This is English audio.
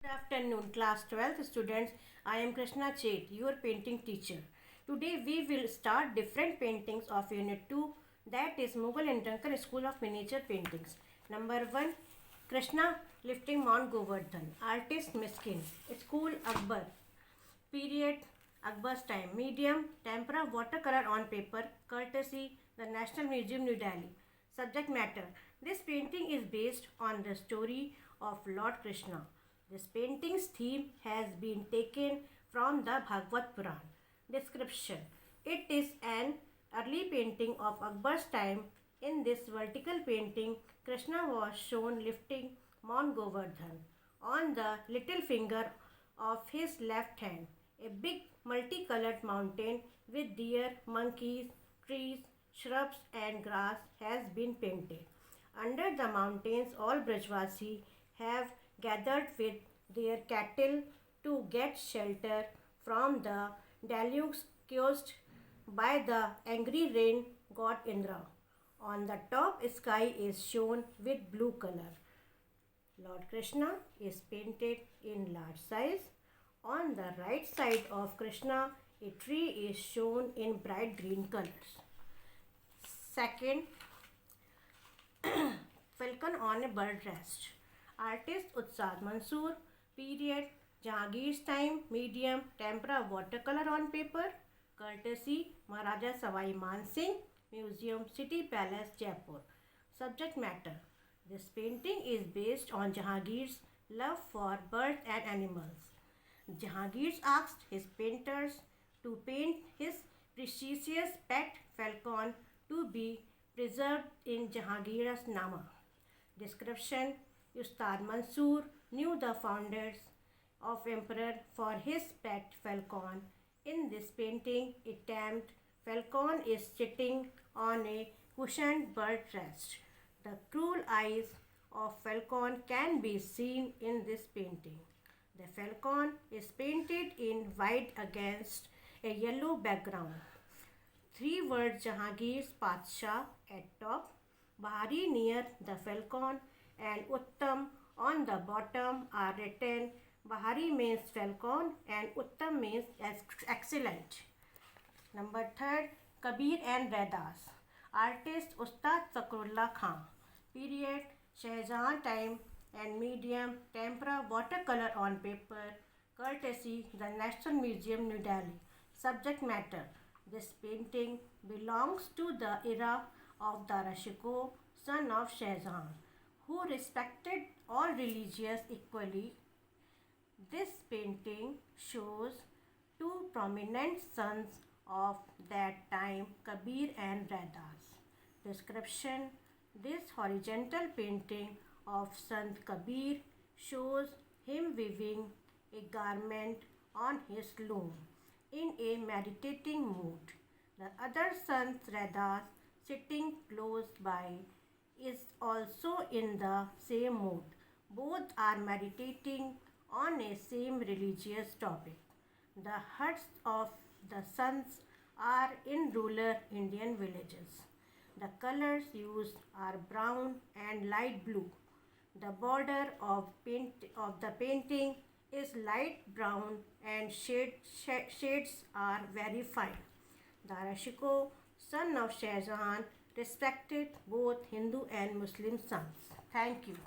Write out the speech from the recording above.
Afternoon, class 12th students. I am Krishna Chet, your painting teacher. Today we will start different paintings of Unit 2, that is Mughal and Duncan School of Miniature Paintings. Number 1, Krishna lifting Mount Govardhan. Artist Miskin. School Akbar. Period Akbar's time. Medium tempera watercolor on paper. Courtesy the National Museum, New Delhi. Subject matter. This painting is based on the story of Lord Krishna. This painting's theme has been taken from the Bhagavad Puran. Description. It is an early painting of Akbar's time. In this vertical painting, Krishna was shown lifting Mount Govardhan on the little finger of his left hand. A big multicolored mountain with deer, monkeys, trees, shrubs and grass has been painted. Under the mountains, all Brajvasi have gathered with their cattle to get shelter from the deluge caused by the angry rain god Indra. On the top, sky is shown with blue color. Lord Krishna is painted in large size. On the right side of Krishna, a tree is shown in bright green colors. Second, Falcon on a bird rest. Artist Ustad Mansoor. Period Jahangir's time. Medium tempera watercolor on paper. Courtesy Maharaja Savai Man Singh, Museum, City Palace, Jaipur. Subject matter. This painting is based on Jahangir's love for birds and animals. Jahangir asked his painters to paint his precious pet falcon to be preserved in Jahangir's Nama. Description. Ustad Mansoor knew the founders of emperor for his pet falcon. In this painting, a tamed falcon is sitting on a cushioned bird rest. The cruel eyes of falcon can be seen in this painting. The falcon is painted in white against a yellow background. 3 words Jahangir's Padshah at top, Bahari near the falcon and Uttam on the bottom are written. Bahari means falcon and Uttam means excellent. Number 3, Kabir and Raidas. Artist Ustad Sakrullah Khan. Period Shahjahan time and medium tempera watercolor on paper. Courtesy the National Museum, New Delhi. Subject matter. This painting belongs to the era of Dara Shikoh, son of Shahjahan, who respected all religions equally. This painting shows 2 prominent sons of that time, Kabir and Raidas. Description. This horizontal painting of Sant Kabir shows him weaving a garment on his loom in a meditating mood. The other son, Raidas, sitting close by, is also in the same mood. Both are meditating on a same religious topic. The huts of the sons are in rural Indian villages. The colors used are brown and light blue. The border of the painting is light brown and shades are very fine. Dara Shikoh, son of Shahjahan, respected both Hindu and Muslim sons. Thank you.